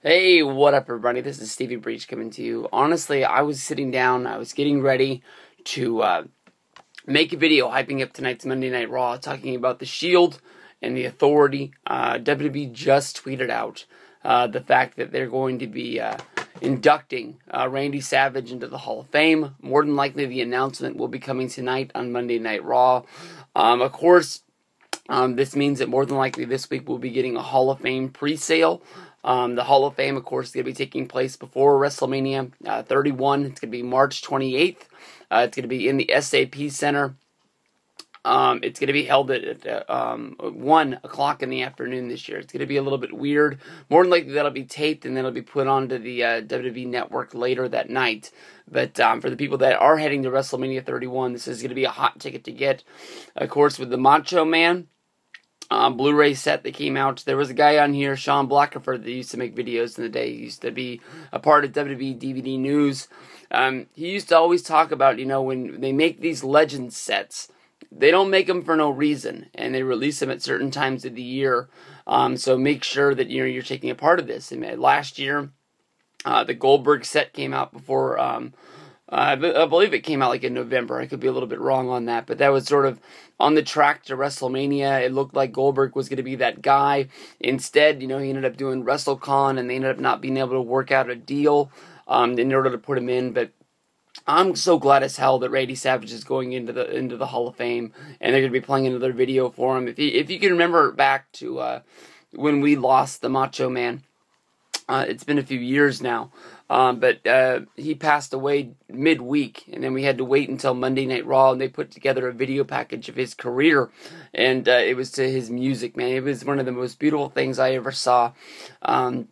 Hey, what up everybody? This is Stevie Breach coming to you. Honestly, I was sitting down, I was getting ready to make a video hyping up tonight's Monday Night Raw, talking about the Shield and the Authority. WWE just tweeted out the fact that they're going to be inducting Randy Savage into the Hall of Fame. More than likely, the announcement will be coming tonight on Monday Night Raw. Of course, this means that more than likely this week we'll be getting a Hall of Fame pre-sale. The Hall of Fame, of course, is going to be taking place before Wrestlemania 31. It's going to be March 28th. It's going to be in the SAP Center. It's going to be held at 1 o'clock in the afternoon this year. It's going to be a little bit weird. More than likely, that'll be taped and then it'll be put onto the WWE Network later that night. But for the people that are heading to WrestleMania 31, this is going to be a hot ticket to get. Of course, with the Macho Man Blu-ray set that came out, there was a guy on here, Sean Blackford, that used to make videos in the day. He used to be a part of WWE DVD News. He used to always talk about, when they make these legend sets, they don't make them for no reason, and they release them at certain times of the year. So make sure that you're taking a part of this. And last year, the Goldberg set came out before. I believe it came out like in November. I could be a little bit wrong on that, but that was sort of on the track to WrestleMania. It looked like Goldberg was going to be that guy. Instead, he ended up doing WrestleCon, and they ended up not being able to work out a deal in order to put him in. But I'm so glad as hell that Randy Savage is going into the Hall of Fame, and they're going to be playing another video for him. If you can remember back to when we lost the Macho Man, it's been a few years now. But he passed away midweek, and then we had to wait until Monday Night Raw, and they put together a video package of his career, and it was to his music, man. It was one of the most beautiful things I ever saw. The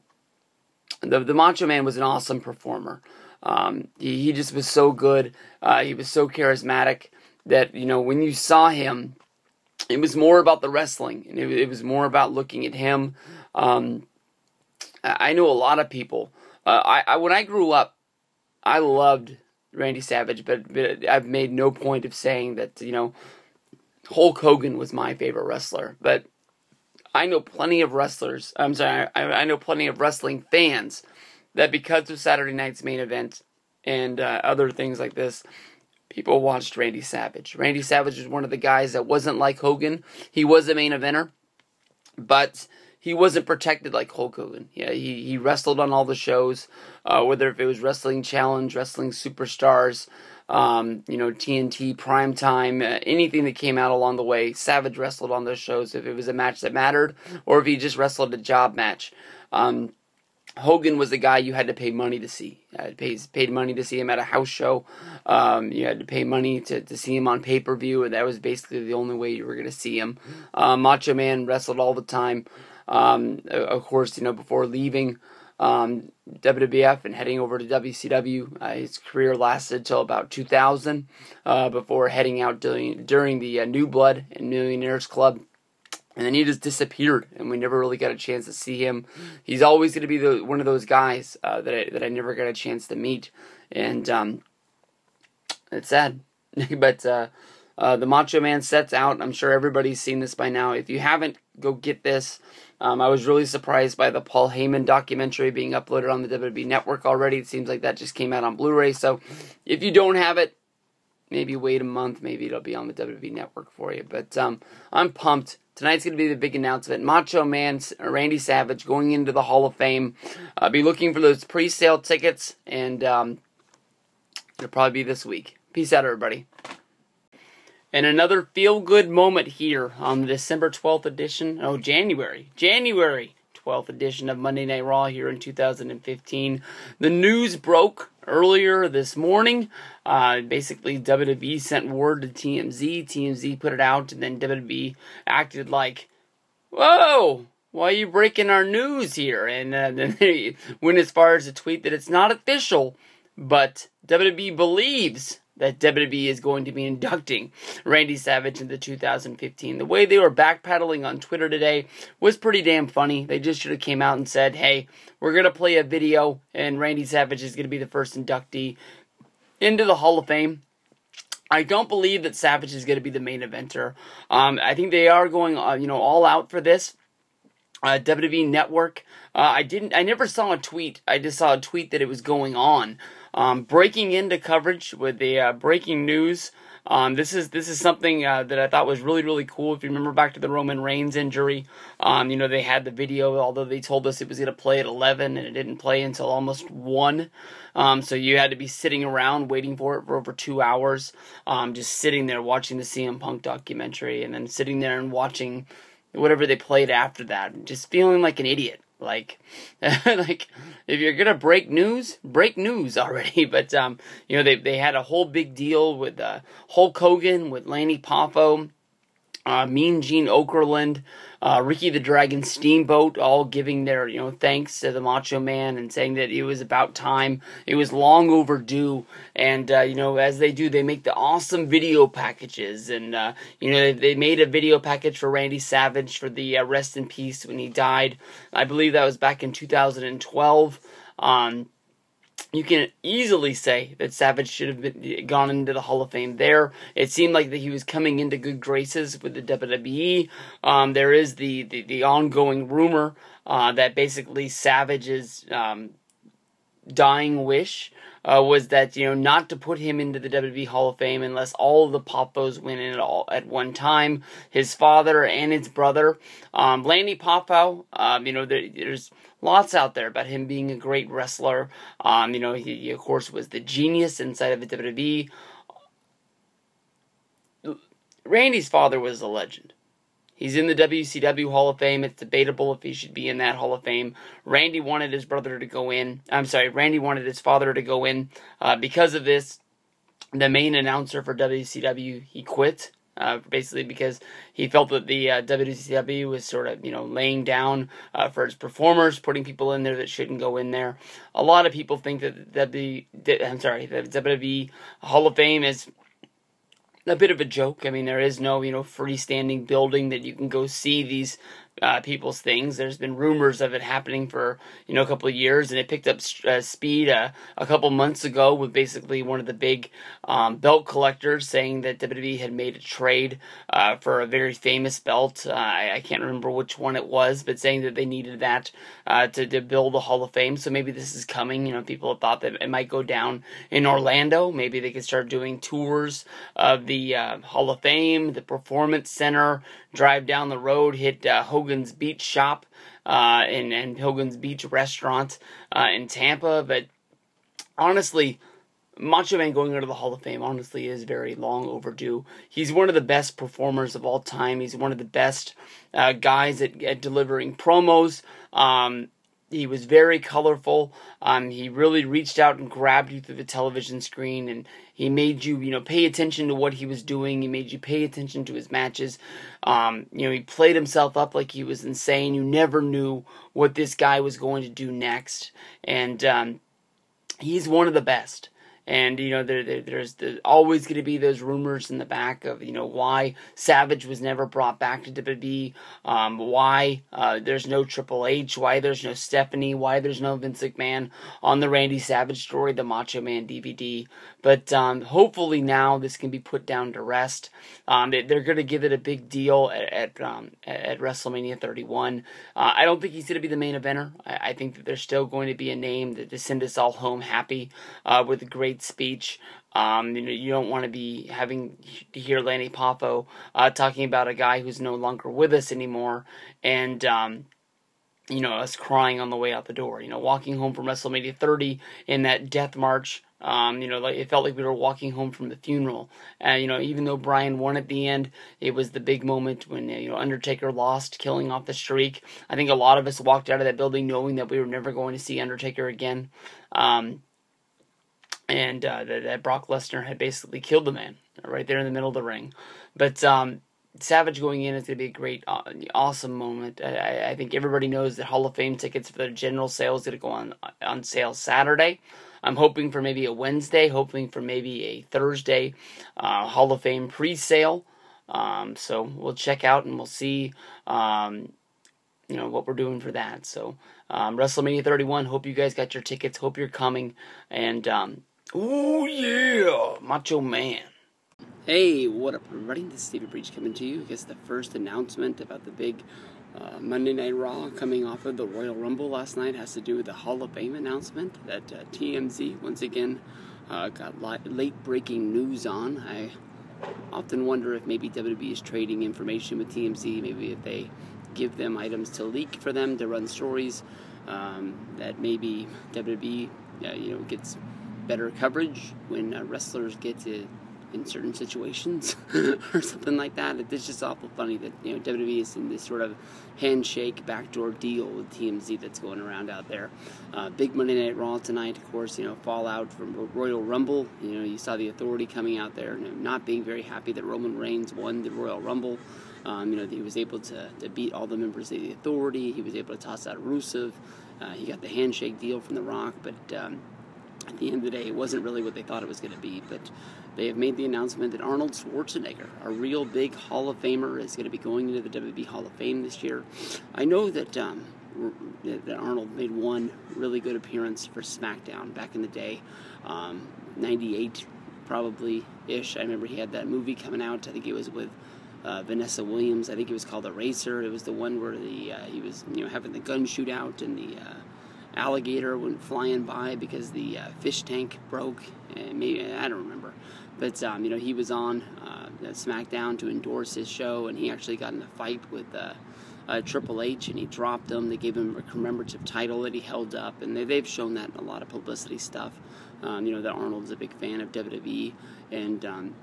Macho Man was an awesome performer. He just was so good. He was so charismatic that, when you saw him, it was more about the wrestling, and it was more about looking at him. I know a lot of people. When I grew up, I loved Randy Savage, but I've made no point of saying that, Hulk Hogan was my favorite wrestler. But I know plenty of wrestlers, I know plenty of wrestling fans that because of Saturday night's main event and other things like this, people watched Randy Savage. Randy Savage was one of the guys that wasn't like Hogan. He was a main eventer, but he wasn't protected like Hulk Hogan. Yeah, he wrestled on all the shows, whether if it was Wrestling Challenge, Wrestling Superstars, TNT, Primetime, anything that came out along the way. Savage wrestled on those shows if it was a match that mattered, or if he just wrestled a job match. Hogan was the guy you had to pay money to see. Paid money to see him at a house show. You had to pay money to see him on pay-per-view, and that was basically the only way you were going to see him. Macho Man wrestled all the time. Of course, before leaving WWF and heading over to WCW, his career lasted till about 2000, before heading out during the New Blood and Millionaires Club. And then he just disappeared, and we never really got a chance to see him. He's always going to be one of those guys that I never got a chance to meet, and it's sad. But the Macho Man set's out. I'm sure everybody's seen this by now. If you haven't, go get this. I was really surprised by the Paul Heyman documentary being uploaded on the WWE Network already. It seems like that just came out on Blu-ray. So if you don't have it, maybe wait a month. Maybe it'll be on the WWE Network for you. But I'm pumped. Tonight's going to be the big announcement. Macho Man, Randy Savage, going into the Hall of Fame. I'll be looking for those pre-sale tickets, and it'll probably be this week. Peace out, everybody. And another feel-good moment here on the December 12th edition. Oh, January 12th edition of Monday Night Raw here in 2015. The news broke earlier this morning. Basically, WWE sent word to TMZ. TMZ put it out, and then WWE acted like, whoa, why are you breaking our news here? And then they went as far as to tweet that it's not official, but WWE believes that WWE is going to be inducting Randy Savage into 2015. The way they were backpedaling on Twitter today was pretty damn funny. They just should have came out and said, hey, we're going to play a video, and Randy Savage is going to be the first inductee into the Hall of Fame. I don't believe that Savage is going to be the main eventer. I think they are going all out for this. WWE Network. I never saw a tweet. I just saw a tweet that it was going on. Breaking into coverage with the breaking news. This is something that I thought was really, really cool. If you remember back to the Roman Reigns injury, they had the video, although they told us it was going to play at 11 and it didn't play until almost 1. So you had to be sitting around waiting for it for over 2 hours, just sitting there watching the CM Punk documentary and then sitting there and watching whatever they played after that, just feeling like an idiot. Like, like if you're gonna break news already. But they had a whole big deal with Hulk Hogan, with Lanny Poffo, Mean Gene Okerlund, Ricky the Dragon Steamboat, all giving their thanks to the Macho Man and saying that it was about time, it was long overdue. And as they do, they make the awesome video packages. And they made a video package for Randy Savage for the rest in peace when he died. I believe that was back in 2012. You can easily say that Savage should have gone into the Hall of Fame there. It seemed like that he was coming into good graces with the WWE. There is the ongoing rumor that basically Savage's dying wish was that not to put him into the WWE Hall of Fame unless all of the Poffos went in at one time. His father and his brother, Lanny Poffo. There's lots out there about him being a great wrestler. He of course was the genius inside of the WWE. Randy's father was a legend. He's in the WCW Hall of Fame. It's debatable if he should be in that Hall of Fame. Randy wanted his brother to go in. Randy wanted his father to go in. Because of this, the main announcer for WCW, he quit. Basically because he felt that the WCW was sort of, laying down for its performers, putting people in there that shouldn't go in there. A lot of people think that the WWE Hall of Fame is a bit of a joke. I mean, there is no, freestanding building that you can go see these people's things. There's been rumors of it happening for, a couple of years, and it picked up speed a couple months ago with basically one of the big belt collectors saying that WWE had made a trade for a very famous belt. I can't remember which one it was, but saying that they needed that to build a Hall of Fame. So maybe this is coming. People have thought that it might go down in Orlando. Maybe they could start doing tours of the Hall of Fame, the Performance Center, drive down the road, hit Hogan's Beach Shop and Hogan's Beach Restaurant in Tampa. But honestly, Macho Man going into the Hall of Fame honestly is very long overdue. He's one of the best performers of all time. He's one of the best guys at delivering promos. He was very colorful. He really reached out and grabbed you through the television screen, and he made you, pay attention to what he was doing. He made you pay attention to his matches. He played himself up like he was insane. You never knew what this guy was going to do next, and he's one of the best. And, there's always going to be those rumors in the back of, why Savage was never brought back to WWE, why there's no Triple H, why there's no Stephanie, why there's no Vince McMahon on the Randy Savage story, the Macho Man DVD. But hopefully now this can be put down to rest. They're going to give it a big deal at WrestleMania 31. I don't think he's going to be the main eventer. I think that there's still going to be a name to send us all home happy with a great speech. You don't want to be having to hear Lanny Poffo talking about a guy who's no longer with us anymore, and us crying on the way out the door. Walking home from WrestleMania 30 in that death march. It felt like we were walking home from the funeral. Even though Bryan won at the end, it was the big moment when, Undertaker lost, killing off the streak. I think a lot of us walked out of that building knowing that we were never going to see Undertaker again. And that Brock Lesnar had basically killed the man right there in the middle of the ring. But Savage going in is going to be a great, awesome moment. I think everybody knows that Hall of Fame tickets for the general sale is going to go on sale Saturday. I'm hoping for maybe a Wednesday, hoping for maybe a Thursday Hall of Fame pre-sale. So we'll check out and we'll see what we're doing for that. So WrestleMania 31, hope you guys got your tickets, hope you're coming, and oh yeah, Macho Man. Hey, what up everybody, this is Stevie Breach coming to you. I guess the first announcement about the big Monday Night Raw, coming off of the Royal Rumble last night, has to do with the Hall of Fame announcement that TMZ once again got late-breaking news on. I often wonder if maybe WWE is trading information with TMZ, maybe if they give them items to leak for them to run stories, that maybe WWE gets better coverage when wrestlers get to in certain situations or something like that. It's just awful funny that WWE is in this sort of handshake backdoor deal with TMZ that's going around out there. Big Monday Night Raw tonight, of course. Fallout from Royal Rumble. You saw the Authority coming out there, not being very happy that Roman Reigns won the Royal Rumble. He was able to beat all the members of the Authority. He was able to toss out Rusev. He got the handshake deal from The Rock, but at the end of the day, it wasn't really what they thought it was going to be. But they have made the announcement that Arnold Schwarzenegger, a real big Hall of Famer, is going to be going into the WWE Hall of Fame this year. I know that Arnold made one really good appearance for SmackDown back in the day, 98 probably-ish. I remember he had that movie coming out. I think it was with Vanessa Williams. I think it was called Eraser. It was the one where he was having the gun shootout and the alligator went flying by because the fish tank broke. And maybe I don't remember, but he was on SmackDown to endorse his show, and he actually got in a fight with Triple H, and he dropped him. They gave him a commemorative title that he held up, and they've shown that in a lot of publicity stuff. That Arnold's a big fan of WWE, and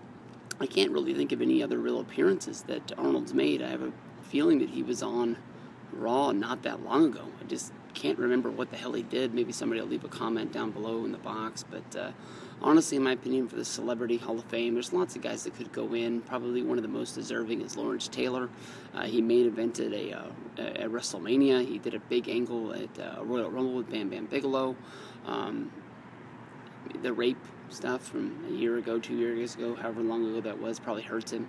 I can't really think of any other real appearances that Arnold's made. I have a feeling that he was on Raw not that long ago. I just can't remember what the hell he did. Maybe somebody will leave a comment down below in the box, but honestly, in my opinion, for the Celebrity Hall of Fame, there's lots of guys that could go in. Probably one of the most deserving is Lawrence Taylor. He main evented a WrestleMania. He did a big angle at Royal Rumble with Bam Bam Bigelow. The rape stuff from a year ago, 2 years ago, however long ago that was, probably hurts him.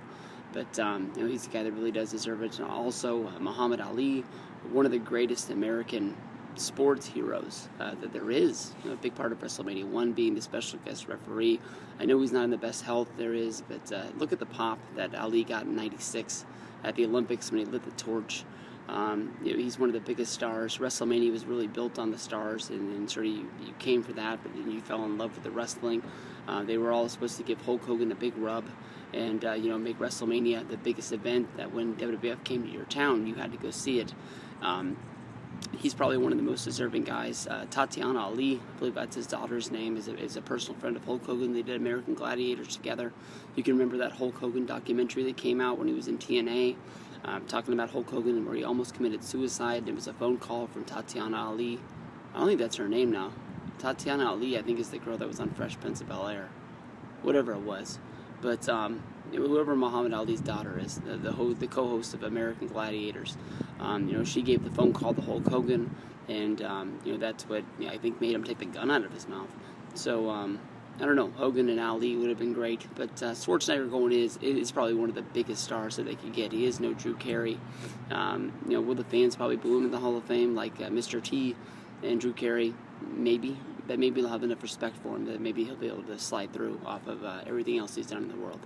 But he's the guy that really does deserve it. And also, Muhammad Ali, one of the greatest American sports heroes that there is. A big part of WrestleMania 1 being the special guest referee. I know he's not in the best health there is, but look at the pop that Ali got in '96 at the Olympics when he lit the torch. He's one of the biggest stars. WrestleMania was really built on the stars, and sort of you came for that, but then you fell in love with the wrestling. They were all supposed to give Hulk Hogan a big rub and make WrestleMania the biggest event, that when WWF came to your town, you had to go see it. He's probably one of the most deserving guys. Tatiana Ali, I believe that's his daughter's name, is a personal friend of Hulk Hogan. They did American Gladiators together. You can remember that Hulk Hogan documentary that came out when he was in TNA, talking about Hulk Hogan, where he almost committed suicide. There was a phone call from Tatiana Ali. I don't think that's her name now. Tatiana Ali, I think, is the girl that was on Fresh Prince of Bel-Air. Whatever it was. But whoever Muhammad Ali's daughter is, the co-host of American Gladiators, she gave the phone call to Hulk Hogan, and that's what I think made him take the gun out of his mouth. So I don't know, Hogan and Ali would have been great, but Schwarzenegger going is probably one of the biggest stars that they could get. He is no Drew Carey. Will the fans probably boo him in the Hall of Fame like Mr. T and Drew Carey? Maybe. But maybe they'll have enough respect for him that maybe he'll be able to slide through off of everything else he's done in the world.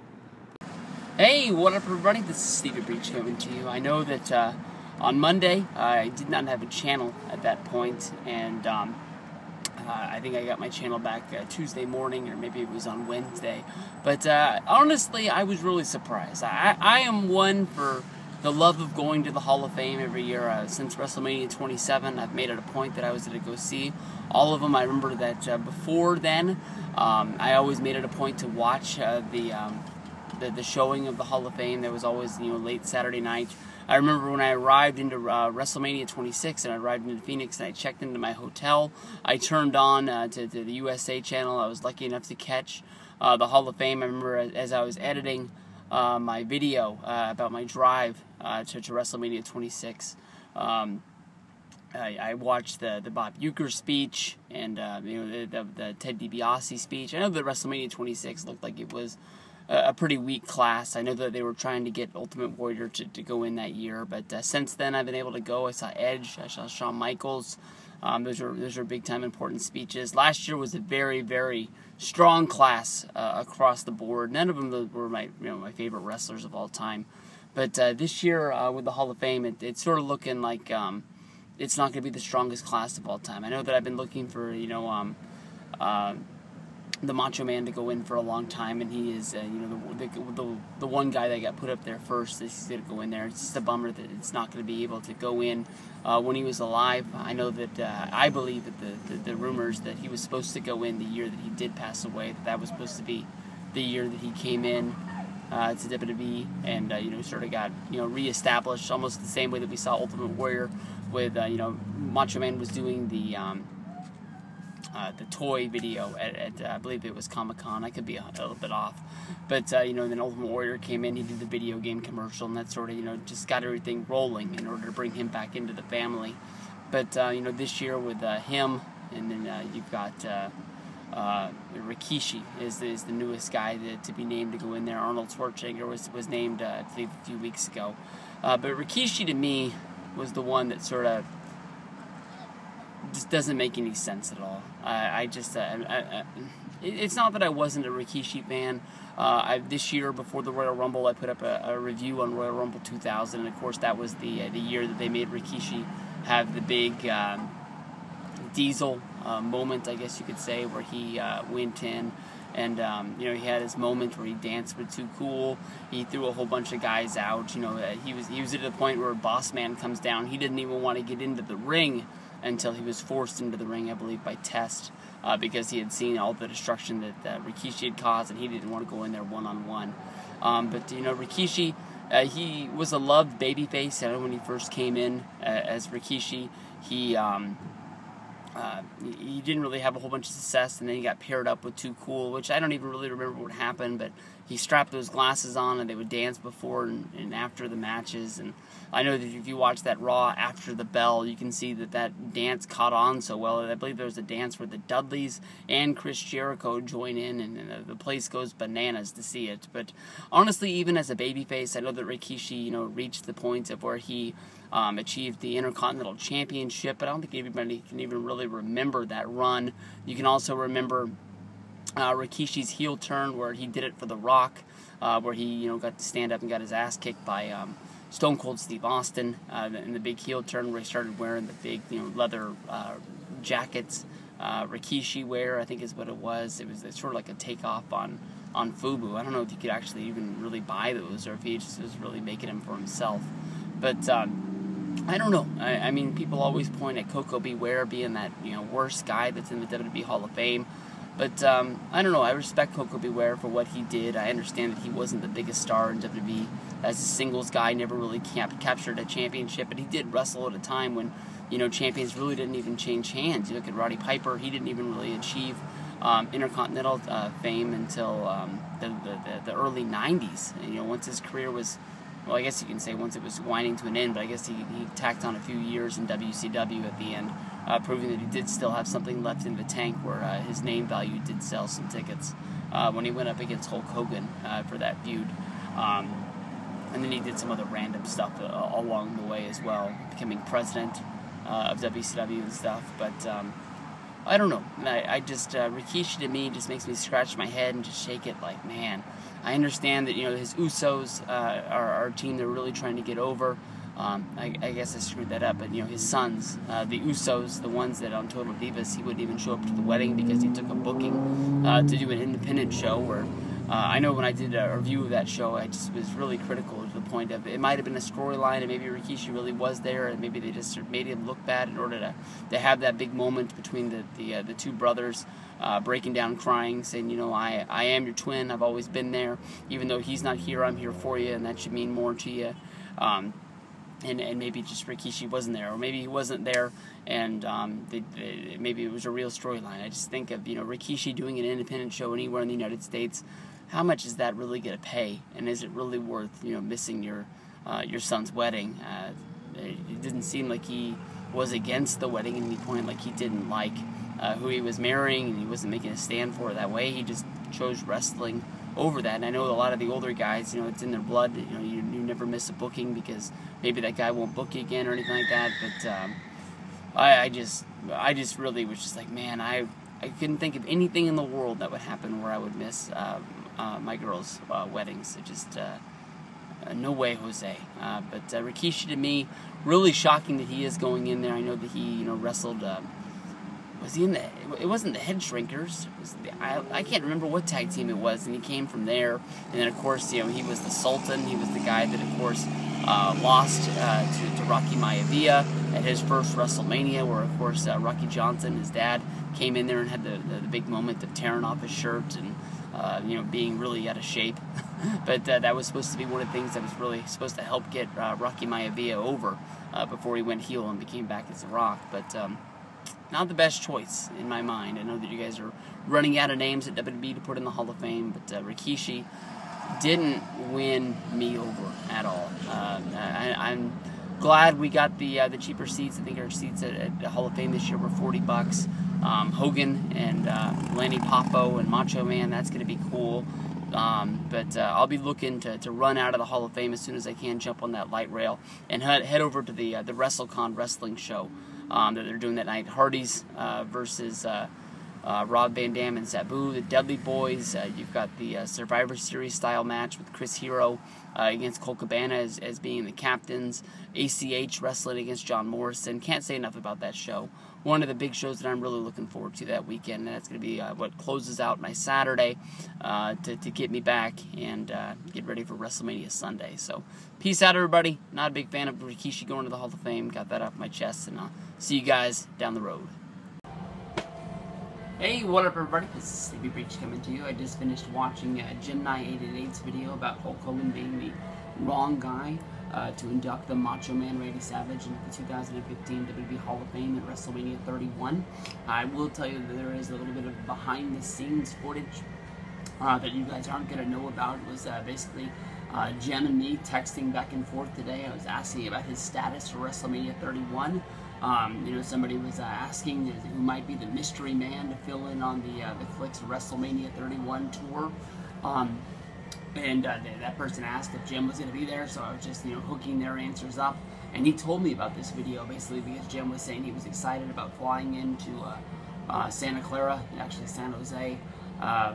Hey, what up, everybody? This is Stevie Breach coming to you. I know that on Monday I did not have a channel at that point, and I think I got my channel back Tuesday morning, or maybe it was on Wednesday. But honestly, I was really surprised. I am one for the love of going to the Hall of Fame every year. Since WrestleMania 27, I've made it a point that I was going to go see all of them. I remember that before then, I always made it a point to watch the showing of the Hall of Fame. That was always late Saturday night. I remember when I arrived into WrestleMania 26, and I arrived into Phoenix, and I checked into my hotel. I turned on to the USA channel. I was lucky enough to catch the Hall of Fame. I remember as I was editing my video about my drive to WrestleMania 26. I watched the Bob Uecker speech and the Ted DiBiase speech. I know that WrestleMania 26 looked like it was a pretty weak class. I know that they were trying to get Ultimate Warrior to go in that year, but since then I've been able to go. I saw Edge, I saw Shawn Michaels. Those are big time important speeches. Last year was a very, very strong class across the board. None of them were my favorite wrestlers of all time. But this year with the Hall of Fame, it's sort of looking like it's not going to be the strongest class of all time. I know that I've been looking for the Macho Man to go in for a long time, and he is the one guy that got put up there first. He's going to go in there. It's just a bummer that it's not going to be able to go in when he was alive. I know that I believe that the rumors that he was supposed to go in the year that he did pass away, that was supposed to be the year that he came in to WWE and sort of got reestablished, almost the same way that we saw Ultimate Warrior with Macho Man was doing the toy video at I believe it was Comic-Con. I could be a little bit off, but then Ultimate Warrior came in. He did the video game commercial, and that sort of just got everything rolling in order to bring him back into the family. But this year with him, and then you've got Rikishi is the newest guy to be named to go in there. Arnold Schwarzenegger was named I believe a few weeks ago, but Rikishi to me was the one that sort of just doesn't make any sense at all. It's not that I wasn't a Rikishi fan. This year, before the Royal Rumble, I put up a review on Royal Rumble 2000, and of course that was the year that they made Rikishi have the big Diesel moment, I guess you could say, where he went in and he had his moment where he danced with Too Cool. He threw a whole bunch of guys out. He was at the point where Boss Man comes down. He didn't even want to get into the ring until he was forced into the ring, I believe, by Test, because he had seen all the destruction that Rikishi had caused, and he didn't want to go in there one-on-one. But Rikishi, he was a loved babyface. I know when he first came in as Rikishi, he didn't really have a whole bunch of success, and then he got paired up with Too Cool, which I don't even really remember what happened, but he strapped those glasses on, and they would dance before and after the matches. And I know that if you watch that Raw after the bell, you can see that dance caught on so well. I believe there was a dance where the Dudleys and Chris Jericho join in, and the place goes bananas to see it. But honestly, even as a babyface, I know that Rikishi, reached the point of where he achieved the Intercontinental Championship, but I don't think everybody can even really remember that run. You can also remember Rikishi's heel turn where he did it for The Rock, where he got to stand up and got his ass kicked by Stone Cold Steve Austin, in the big heel turn where he started wearing the big leather jackets Rikishi wear, I think is what it was. It was sort of like a takeoff on FUBU. I don't know if you could actually even really buy those, or if he just was really making them for himself. But I don't know. I mean, people always point at Koko B. Ware being that worst guy that's in the WWE Hall of Fame. But I don't know. I respect Koko B. Ware for what he did. I understand that he wasn't the biggest star in WWE as a singles guy. Never really captured a championship, but he did wrestle at a time when champions really didn't even change hands. You look at Roddy Piper; he didn't even really achieve Intercontinental fame until the early '90s. And, once his career was, well, I guess you can say once it was winding to an end, but I guess he tacked on a few years in WCW at the end, proving that he did still have something left in the tank, where his name value did sell some tickets when he went up against Hulk Hogan for that feud. And then he did some other random stuff along the way as well, becoming president of WCW and stuff. But I don't know. I just Rikishi to me just makes me scratch my head and just shake it like, man. I understand that his Usos are a team they're really trying to get over. I guess I screwed that up, but his sons, the Usos, the ones that on Total Divas, he wouldn't even show up to the wedding because he took a booking to do an independent show. Where I know when I did a review of that show, I just was really critical to the point of it might have been a storyline, and maybe Rikishi really was there, and maybe they just made him look bad in order to have that big moment between the two brothers. Breaking down, crying, saying, I am your twin, I've always been there. Even though he's not here, I'm here for you, and that should mean more to you. And maybe just Rikishi wasn't there, or maybe he wasn't there, and maybe it was a real storyline. I just think of, Rikishi doing an independent show anywhere in the United States. How much is that really going to pay? And is it really worth, missing your son's wedding? It didn't seem like he was against the wedding at any point, like he didn't like who he was marrying, and he wasn't making a stand for it that way. He just chose wrestling over that. And I know a lot of the older guys, it's in their blood. You never miss a booking because maybe that guy won't book you again or anything like that. But I just really was just like, man, I couldn't think of anything in the world that would happen where I would miss my girls' weddings. It just no way, Jose. But Rikishi, to me, really shocking that he is going in there. I know that he, wrestled. Was he in the? It wasn't the Head Shrinkers. It was I can't remember what tag team it was, and he came from there. And then, of course, he was the Sultan. He was the guy that, of course, lost to Rocky Maivia at his first WrestleMania, where, of course, Rocky Johnson, his dad, came in there and had the big moment of tearing off his shirt and being really out of shape. But that was supposed to be one of the things that was really supposed to help get Rocky Maivia over before he went heel and became back as The Rock. But not the best choice in my mind. I know that you guys are running out of names at WWE to put in the Hall of Fame, but Rikishi didn't win me over at all. I'm glad we got the cheaper seats. I think our seats at the Hall of Fame this year were $40. Hogan and Lanny Poffo and Macho Man, that's going to be cool. But I'll be looking to run out of the Hall of Fame as soon as I can, jump on that light rail, and head over to the WrestleCon wrestling show that they're doing that night. Hardy's versus Rob Van Dam and Sabu, the Dudley Boys. You've got the Survivor Series style match with Chris Hero against Colt Cabana as being the captains. ACH wrestling against John Morrison. Can't say enough about that show. One of the big shows that I'm really looking forward to that weekend, and that's going to be what closes out my Saturday to get me back and get ready for WrestleMania Sunday. So, peace out, everybody. Not a big fan of Rikishi going to the Hall of Fame. Got that off my chest, and I'll see you guys down the road. Hey, what up, everybody? This is Sleepy Breach coming to you. I just finished watching Gemini 888's video about Hulk Hogan being the wrong guy to induct the Macho Man Randy Savage into the 2015 WWE Hall of Fame at WrestleMania 31. I will tell you that there is a little bit of behind-the-scenes footage that you guys aren't going to know about. It was basically Jem and me texting back and forth today. I was asking about his status for WrestleMania 31. Somebody was asking who might be the mystery man to fill in on the Click's WrestleMania 31 tour. And that person asked if Jim was going to be there, so I was just, hooking their answers up. And he told me about this video, basically, because Jim was saying he was excited about flying into Santa Clara, actually San Jose,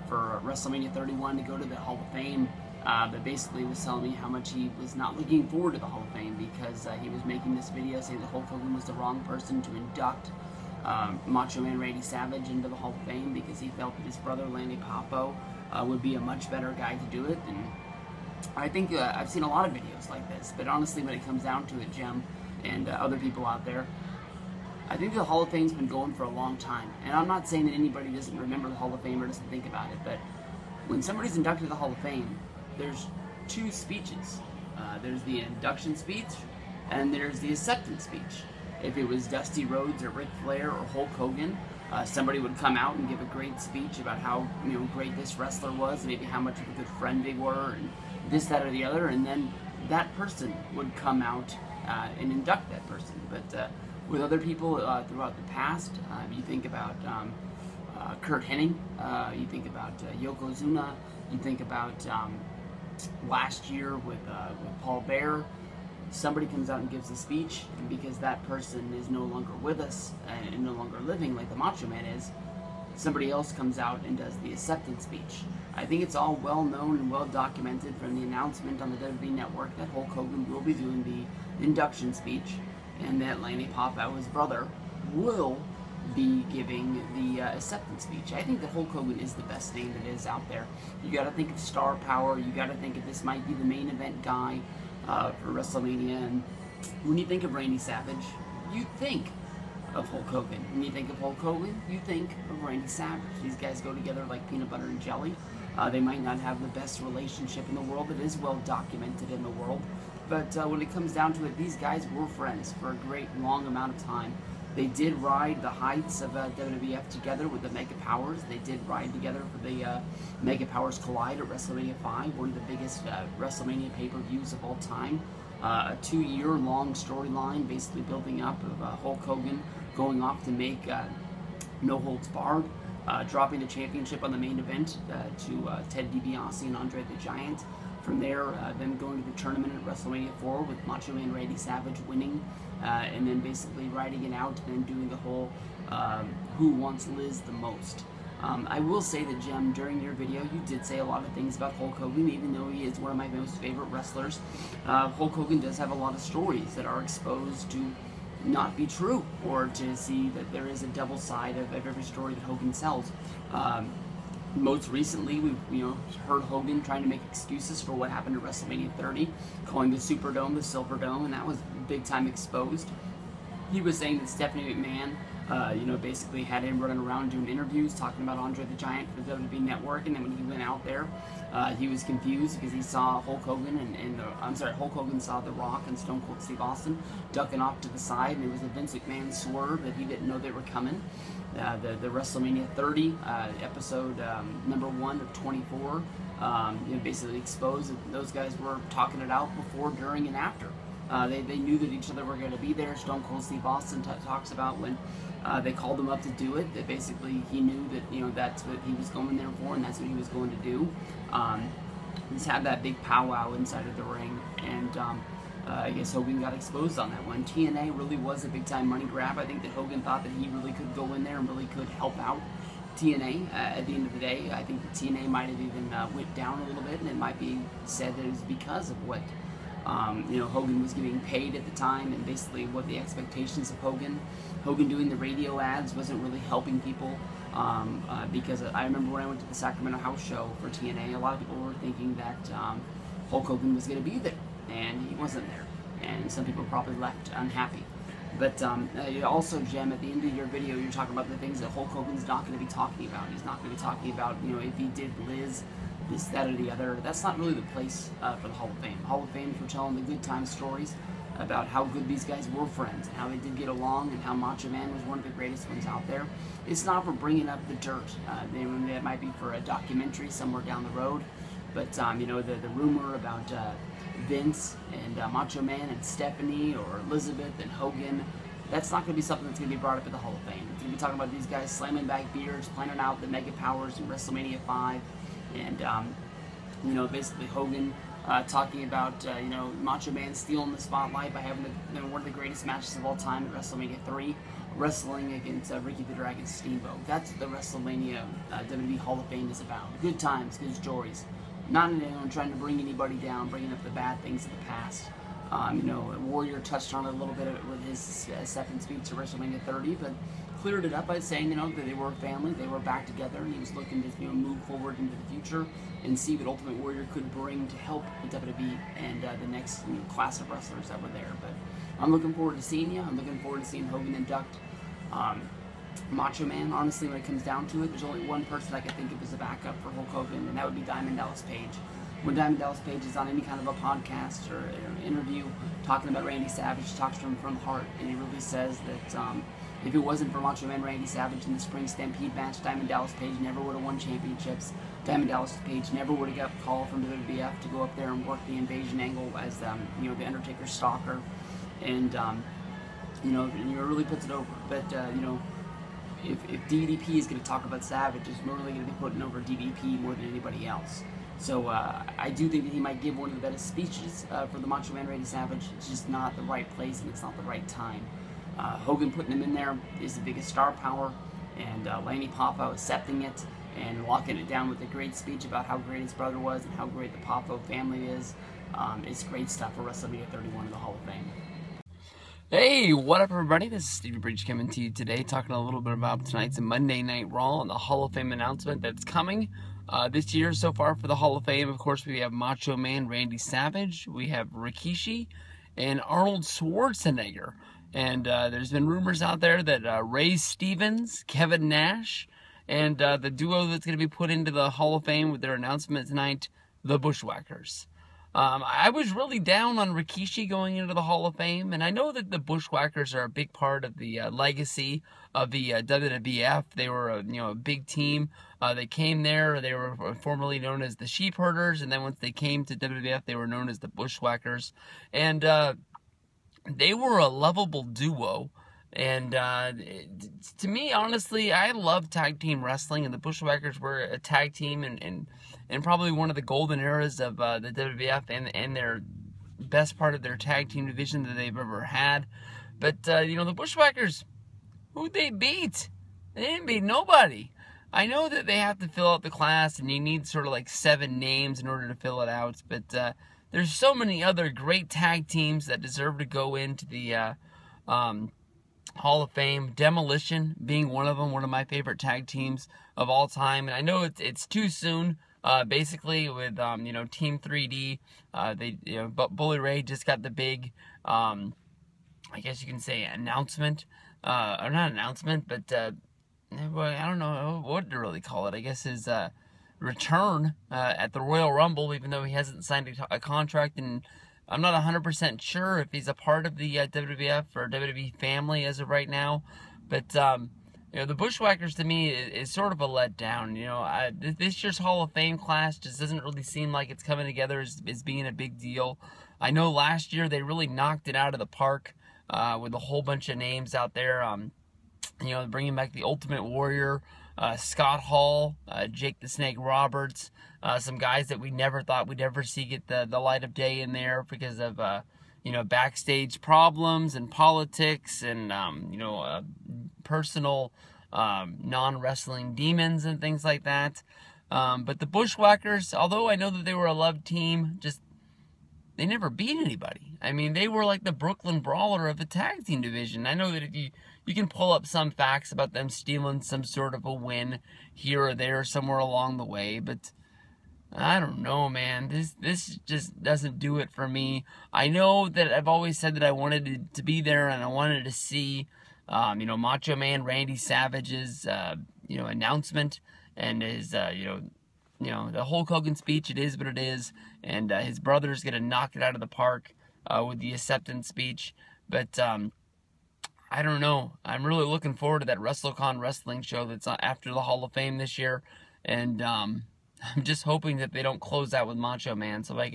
for WrestleMania 31 to go to the Hall of Fame. But basically was telling me how much he was not looking forward to the Hall of Fame because he was making this video saying that Hulk Hogan was the wrong person to induct Macho Man Randy Savage into the Hall of Fame because he felt that his brother Lanny Poffo would be a much better guy to do it. And I think I've seen a lot of videos like this, but honestly, when it comes down to it, Jem and other people out there, I think the Hall of Fame's been going for a long time. And I'm not saying that anybody doesn't remember the Hall of Fame or doesn't think about it, but when somebody's inducted to the Hall of Fame, there's two speeches. There's the induction speech, and there's the acceptance speech. If it was Dusty Rhodes or Ric Flair or Hulk Hogan, somebody would come out and give a great speech about how great this wrestler was, maybe how much of a good friend they were, and this, that, or the other, and then that person would come out and induct that person. But with other people throughout the past, you think about Kurt Hennig, you think about Yokozuna, you think about last year with Paul Bearer. Somebody comes out and gives a speech, and because that person is no longer with us and no longer living like the Macho Man is, somebody else comes out and does the acceptance speech. I think it's all well known and well documented from the announcement on the WWE Network that Hulk Hogan will be doing the induction speech, and that Lanny Poffo, his brother, will be giving the acceptance speech. I think that Hulk Hogan is the best name that is out there. You got to think of star power. You got to think of this might be the main event guy for WrestleMania. And when you think of Randy Savage, you think of Hulk Hogan. When you think of Hulk Hogan, you think of Randy Savage. These guys go together like peanut butter and jelly. They might not have the best relationship in the world. It is well documented in the world. But when it comes down to it, these guys were friends for a great long amount of time. They did ride the heights of WWF together with the Mega Powers. They did ride together for the Mega Powers Collide at WrestleMania 5, one of the biggest WrestleMania pay-per-views of all time. A 2-year-long storyline basically building up of Hulk Hogan going off to make No Holds Barred, dropping the championship on the main event to Ted DiBiase and Andre the Giant. From there, then going to the tournament at WrestleMania 4 with Macho Man Randy Savage winning, and then basically riding it out and then doing the whole Who Wants Liz the Most. I will say that, Jem, during your video, you did say a lot of things about Hulk Hogan, even though he is one of my most favorite wrestlers. Hulk Hogan does have a lot of stories that are exposed to not be true, or to see that there is a double side of every story that Hogan sells. Most recently, we've heard Hogan trying to make excuses for what happened at WrestleMania 30, calling the Superdome the Silver Dome, and that was big time exposed. He was saying that Stephanie McMahon, basically had him running around doing interviews, talking about Andre the Giant for the WWE Network, and then when he went out there, he was confused because he saw Hulk Hogan Hulk Hogan saw The Rock and Stone Cold Steve Austin ducking off to the side, and it was a Vince McMahon swerve that he didn't know they were coming. The WrestleMania 30 episode number 1 of 24 basically exposed that those guys were talking it out before, during, and after. They knew that each other were going to be there. Stone Cold Steve Austin talks about when they called him up to do it, that basically he knew that that's what he was going there for, and that's what he was going to do. He's had that big powwow inside of the ring, and I guess Hogan got exposed on that one. TNA really was a big-time money grab. I think that Hogan thought that he really could go in there and really could help out TNA. At the end of the day, I think the TNA might have even went down a little bit, and it might be said that it was because of what Hogan was getting paid at the time, and basically what the expectations of Hogan doing the radio ads wasn't really helping people, because I remember when I went to the Sacramento house show for TNA, a lot of people were thinking that Hulk Hogan was going to be there, and he wasn't there, and some people probably left unhappy. But also, Jem, at the end of your video, you're talking about the things that Hulk Hogan's not going to be talking about. He's not going to be talking about, if he did Liz, this, that, or the other. That's not really the place for the Hall of Fame. Hall of Fame is for telling the good time stories about how good these guys were friends, and how they did get along, and how Macho Man was one of the greatest ones out there. It's not for bringing up the dirt. That might be for a documentary somewhere down the road. But, the rumor about Vince and Macho Man and Stephanie, or Elizabeth and Hogan, that's not going to be something that's going to be brought up at the Hall of Fame. It's going to be talking about these guys slamming back beers, planning out the Mega Powers in WrestleMania 5, and, basically Hogan talking about, Macho Man stealing the spotlight by having one of the greatest matches of all time at WrestleMania 3, wrestling against Ricky the Dragon Steamboat. That's what the WrestleMania WWE Hall of Fame is about. Good times, good stories. Not trying to bring anybody down, bringing up the bad things of the past. Warrior touched on it a little bit with his acceptance speech at WrestleMania 30, but cleared it up by saying, that they were a family, they were back together, and he was looking to, move forward into the future and see what Ultimate Warrior could bring to help the WWE and the next class of wrestlers that were there. But I'm looking forward to seeing you. I'm looking forward to seeing Hogan induct Macho Man. Honestly, when it comes down to it, there's only one person I can think of as a backup for Hulk Hogan, and that would be Diamond Dallas Page. When Diamond Dallas Page is on any kind of a podcast or an interview talking about Randy Savage, he talks to him from the heart, and he really says that if it wasn't for Macho Man Randy Savage in the Spring Stampede match, Diamond Dallas Page never would have won championships. Diamond Dallas Page never would have got a call from the WWF to go up there and work the invasion angle as the Undertaker's stalker, and it really puts it over. But if DDP is going to talk about Savage, it's really going to be putting over DDP more than anybody else. So I do think that he might give one of the best speeches for the Macho Man Randy Savage. It's just not the right place, and it's not the right time. Hogan putting him in there is the biggest star power, and Lanny Poffo accepting it and locking it down with a great speech about how great his brother was and how great the Poffo family is. It's great stuff for WrestleMania 31 in the Hall of Fame. Hey, what up, everybody? This is Stevie Breach coming to you today, talking a little bit about tonight's Monday Night Raw and the Hall of Fame announcement that's coming this year so far for the Hall of Fame. Of course, we have Macho Man Randy Savage, we have Rikishi, and Arnold Schwarzenegger. And there's been rumors out there that Ray Stevens, Kevin Nash, and the duo that's going to be put into the Hall of Fame with their announcement tonight, the Bushwhackers. I was really down on Rikishi going into the Hall of Fame, and I know that the Bushwhackers are a big part of the legacy of the WWF. They were a big team. They came there. They were formerly known as the Sheepherders, and then once they came to WWF, they were known as the Bushwhackers. And they were a lovable duo. And to me, honestly, I love tag team wrestling, and the Bushwhackers were a tag team and probably one of the golden eras of the WWF and their best part of their tag team division that they've ever had. But, the Bushwhackers, who'd they beat? They didn't beat nobody. I know that they have to fill out the class, and you need sort of like 7 names in order to fill it out, but there's so many other great tag teams that deserve to go into the Hall of Fame. Demolition being one of them, one of my favorite tag teams of all time. And I know it's too soon. Basically, with Team 3D, but Bully Ray just got the big, I guess you can say, announcement, or not announcement, but I don't know what to really call it. I guess his return at the Royal Rumble, even though he hasn't signed a contract, and I'm not 100% sure if he's a part of the WWF or WWE family as of right now. But the Bushwhackers to me is sort of a letdown. This year's Hall of Fame class just doesn't really seem like it's coming together as being a big deal. I know last year they really knocked it out of the park with a whole bunch of names out there. Bringing back the Ultimate Warrior, Scott Hall, Jake the Snake Roberts, some guys that we never thought we'd ever see get the light of day in there because of backstage problems and politics and personal non-wrestling demons and things like that. But the Bushwhackers, although I know that they were a loved team, they never beat anybody. I mean, they were like the Brooklyn Brawler of the tag team division. I know that if you can pull up some facts about them stealing some sort of a win here or there somewhere along the way, but I don't know, man. This just doesn't do it for me. I know that I've always said that I wanted to be there and I wanted to see, Macho Man Randy Savage's, announcement and his, the Hulk Hogan speech. It is what it is, and his brother's gonna knock it out of the park with the acceptance speech. But I don't know. I'm really looking forward to that WrestleCon wrestling show that's after the Hall of Fame this year, and I'm just hoping that they don't close out with Macho Man, so I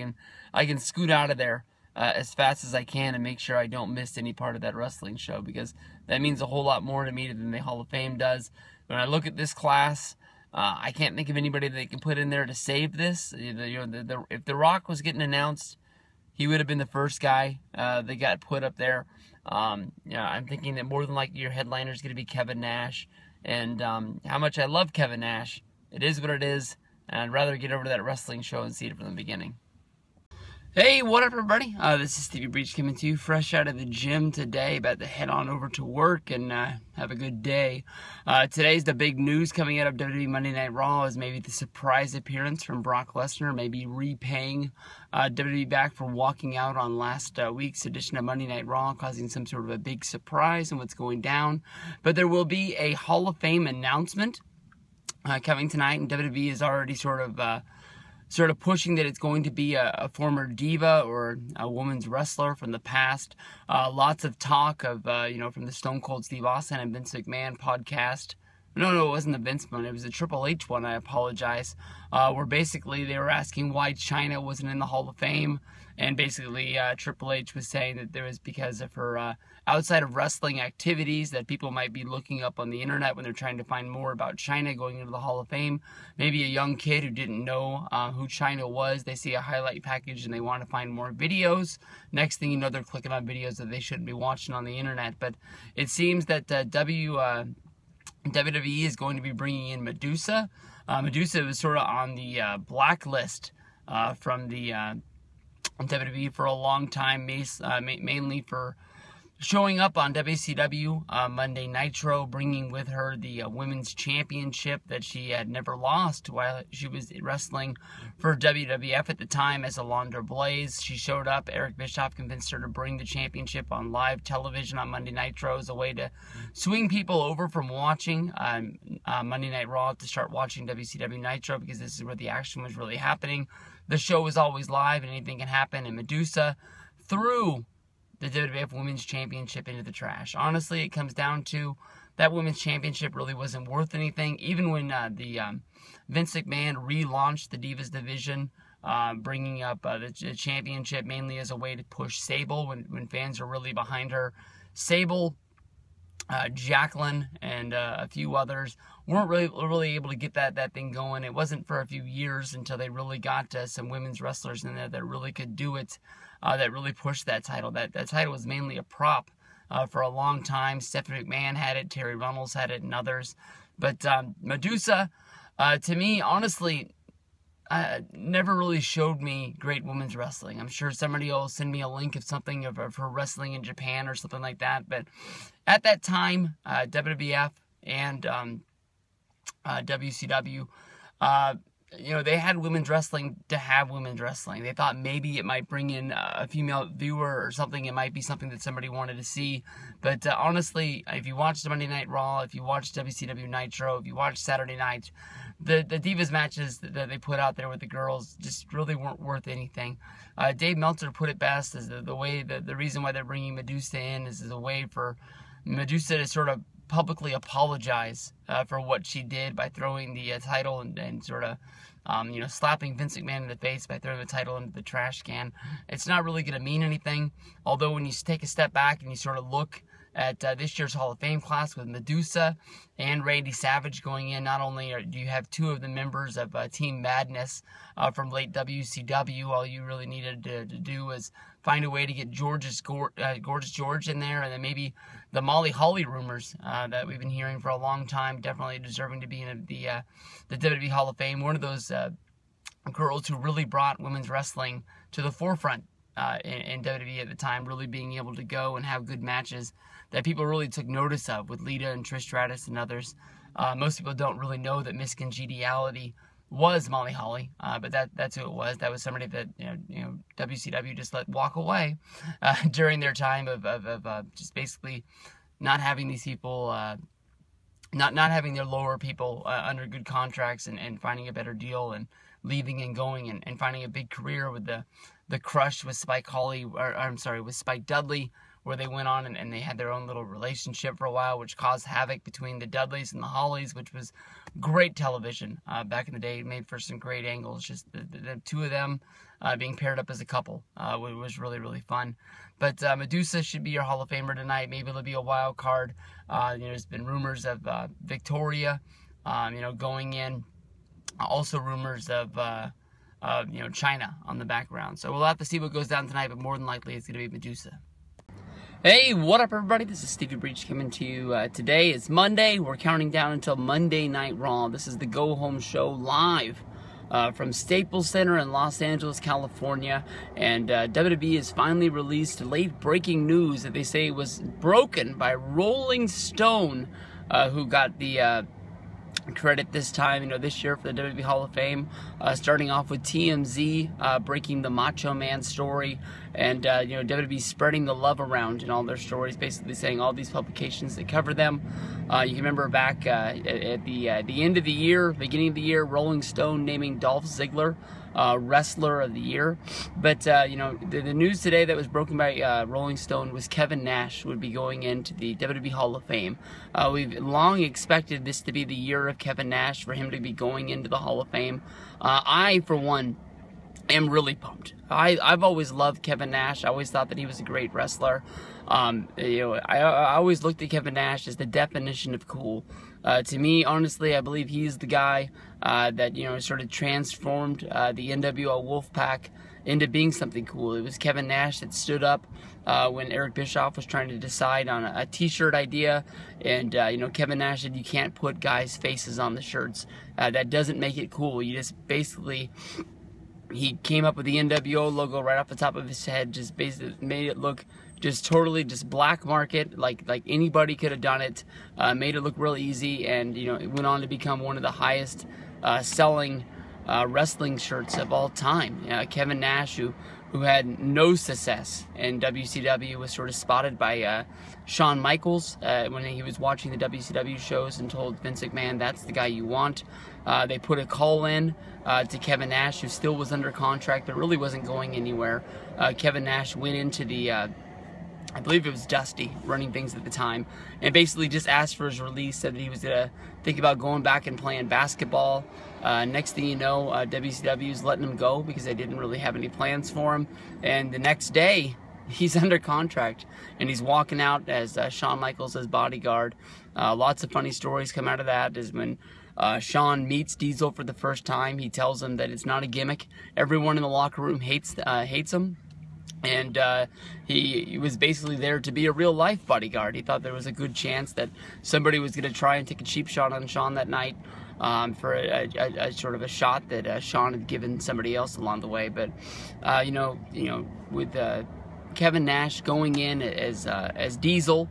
can scoot out of there as fast as I can and make sure I don't miss any part of that wrestling show, because that means a whole lot more to me than the Hall of Fame does. When I look at this class, I can't think of anybody that they can put in there to save this. If The Rock was getting announced, he would have been the first guy that got put up there. I'm thinking that more than likely your headliner is going to be Kevin Nash. And how much I love Kevin Nash, it is what it is. And I'd rather get over to that wrestling show and see it from the beginning. Hey, what up, everybody? This is Stevie Breach coming to you fresh out of the gym today. About to head on over to work and have a good day. Today's the big news coming out of WWE Monday Night Raw is maybe the surprise appearance from Brock Lesnar, maybe repaying WWE back for walking out on last week's edition of Monday Night Raw, causing some sort of a big surprise in what's going down. But there will be a Hall of Fame announcement coming tonight, and WWE is already sort of pushing that it's going to be a former diva or a woman's wrestler from the past. Lots of talk of, from the Stone Cold Steve Austin and Vince McMahon podcast. No, it wasn't the Vince one. It was the Triple H one, I apologize. Where basically they were asking why Chyna wasn't in the Hall of Fame. And basically Triple H was saying that there was because of her outside of wrestling activities that people might be looking up on the internet when they're trying to find more about Chyna going into the Hall of Fame. Maybe a young kid who didn't know who Chyna was, they see a highlight package and they want to find more videos. Next thing you know, they're clicking on videos that they shouldn't be watching on the internet. But it seems that WWE is going to be bringing in Medusa. Medusa was sort of on the blacklist from the WWE for a long time, mainly for showing up on WCW Monday Nitro, bringing with her the women's championship that she had never lost while she was wrestling for WWF at the time as Alundra Blaze. She showed up. Eric Bischoff convinced her to bring the championship on live television on Monday Nitro as a way to swing people over from watching Monday Night Raw to start watching WCW Nitro, because this is where the action was really happening. The show was always live and anything can happen, and Medusa threw the WWF Women's Championship into the trash. Honestly, it comes down to that Women's Championship really wasn't worth anything. Even when Vince McMahon relaunched the Divas division, bringing up the championship mainly as a way to push Sable when fans are really behind her. Sable, Jacqueline, and a few others weren't really able to get that thing going. It wasn't for a few years until they really got some women's wrestlers in there that really could do it, that really pushed that title. That title was mainly a prop for a long time. Stephanie McMahon had it, Terry Runnels had it, and others. But Medusa, to me, honestly, never really showed me great women's wrestling. I'm sure somebody will send me a link of something of her wrestling in Japan or something like that. But at that time, WWF and WCW, they had women's wrestling to have women's wrestling. They thought maybe it might bring in a female viewer or something. It might be something that somebody wanted to see. But honestly, if you watched Monday Night Raw, if you watched WCW Nitro, if you watched Saturday Night, the Divas matches that they put out there with the girls just really weren't worth anything. Dave Meltzer put it best as the reason why they're bringing Medusa in is as a way for Medusa to sort of publicly apologize for what she did by throwing the title and sort of slapping Vince McMahon in the face by throwing the title into the trash can. It's not really going to mean anything, although when you take a step back and you sort of look at this year's Hall of Fame class with Medusa and Randy Savage going in, not only do you have two of the members of Team Madness from late WCW, all you really needed to do was find a way to get Gorgeous George in there, and then maybe the Molly Holly rumors that we've been hearing for a long time, definitely deserving to be in the WWE Hall of Fame. One of those girls who really brought women's wrestling to the forefront in WWE at the time, really being able to go and have good matches that people really took notice of with Lita and Trish Stratus and others. Most people don't really know that Miss Congeniality was Molly Holly, but that's who it was. That was somebody that WCW just let walk away during their time of just basically not having these people, not having their lower people under good contracts and finding a better deal and leaving and going and finding a big career with the Crush with Spike Dudley, where they went on and they had their own little relationship for a while, which caused havoc between the Dudleys and the Hollys, which was great television back in the day. It made for some great angles. Just the two of them being paired up as a couple was really, really fun. But Medusa should be your Hall of Famer tonight. Maybe it'll be a wild card. There's been rumors of Victoria, going in. Also rumors of China on the background. So we'll have to see what goes down tonight, but more than likely it's going to be Medusa. Hey, what up everybody? This is Stevie Breach coming to you. Today is Monday. We're counting down until Monday Night Raw. This is the Go Home Show live from Staples Center in Los Angeles, California. And WWE has finally released late breaking news that they say was broken by Rolling Stone, who got the credit this time, this year for the WWE Hall of Fame, starting off with TMZ breaking the Macho Man story, and WWE spreading the love around in all their stories, basically saying all these publications that cover them. You can remember back at the end of the year, beginning of the year, Rolling Stone naming Dolph Ziggler Wrestler of the Year. But the news today that was broken by Rolling Stone was Kevin Nash would be going into the WWE Hall of Fame. We've long expected this to be the year of Kevin Nash, for him to be going into the Hall of Fame. I, for one, am really pumped. I've always loved Kevin Nash. I always thought that he was a great wrestler. I always looked at Kevin Nash as the definition of cool. To me, honestly, I believe he's the guy that sort of transformed the NWO Wolfpack into being something cool. It was Kevin Nash that stood up when Eric Bischoff was trying to decide on a t-shirt idea, and Kevin Nash said you can't put guys' faces on the shirts. That doesn't make it cool. You just basically... He came up with the NWO logo right off the top of his head, just basically made it look just totally just black market, like anybody could have done it, made it look real easy, and it went on to become one of the highest selling wrestling shirts of all time. Kevin Nash, who had no success in WCW, was sort of spotted by Shawn Michaels when he was watching the WCW shows and told Vince McMahon, that's the guy you want. They put a call in to Kevin Nash, who still was under contract but really wasn't going anywhere. Kevin Nash went into the, I believe it was Dusty running things at the time, and basically just asked for his release, said that he was going to think about going back and playing basketball. Next thing you know, WCW's letting him go because they didn't really have any plans for him. And the next day, he's under contract, and he's walking out as Shawn Michaels' as bodyguard. Lots of funny stories come out of that, is when Shawn meets Diesel for the first time, he tells him that it's not a gimmick. Everyone in the locker room hates him. And he was basically there to be a real life bodyguard. He thought there was a good chance that somebody was going to try and take a cheap shot on Shawn that night, for a sort of a shot that Shawn had given somebody else along the way. But with Kevin Nash going in as Diesel,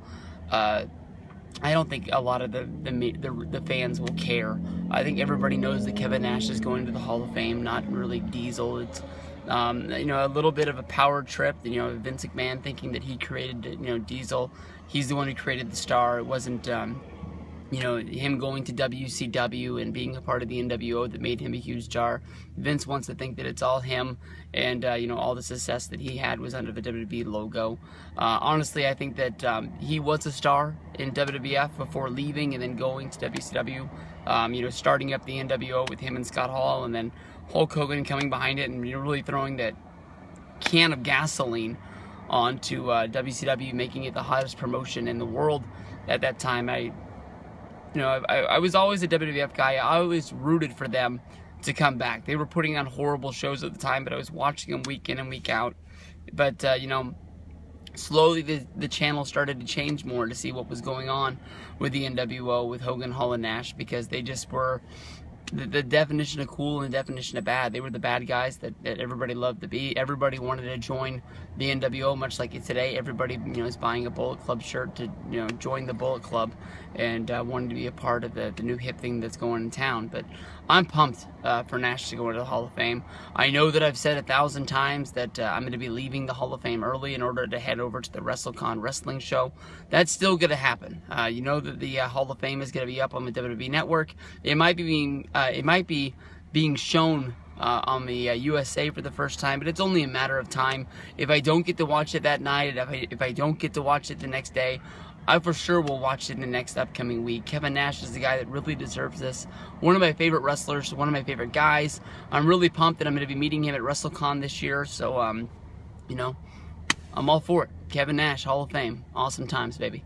I don't think a lot of the fans will care. I think everybody knows that Kevin Nash is going to the Hall of Fame, not really Diesel. It's a little bit of a power trip. Vince McMahon thinking that he created Diesel. He's the one who created the star. It wasn't him going to WCW and being a part of the NWO that made him a huge star. Vince wants to think that it's all him, and all the success that he had was under the WWE logo. Honestly, I think that he was a star in WWF before leaving and then going to WCW. Starting up the NWO with him and Scott Hall, and then Hulk Hogan coming behind it and really throwing that can of gasoline onto WCW, making it the hottest promotion in the world at that time. I was always a WWF guy. I always rooted for them to come back. They were putting on horrible shows at the time, but I was watching them week in and week out. But slowly the channel started to change more to see what was going on with the NWO, with Hogan, Hall, and Nash, because they just were the definition of cool and the definition of bad. They were the bad guys that everybody loved to be. Everybody wanted to join the NWO, much like today. Everybody is buying a Bullet Club shirt to join the Bullet Club and wanting to be a part of the new hip thing that's going in town. But I'm pumped for Nash to go into the Hall of Fame. I know that I've said 1,000 times that I'm going to be leaving the Hall of Fame early in order to head over to the WrestleCon wrestling show. That's still going to happen. You know that the Hall of Fame is going to be up on the WWE Network. It might be being shown on the USA for the first time, but it's only a matter of time. If I don't get to watch it that night, if I don't get to watch it the next day, I for sure will watch it in the next upcoming week. Kevin Nash is the guy that really deserves this. One of my favorite wrestlers, one of my favorite guys. I'm really pumped that I'm going to be meeting him at WrestleCon this year, so I'm all for it. Kevin Nash, Hall of Fame. Awesome times, baby.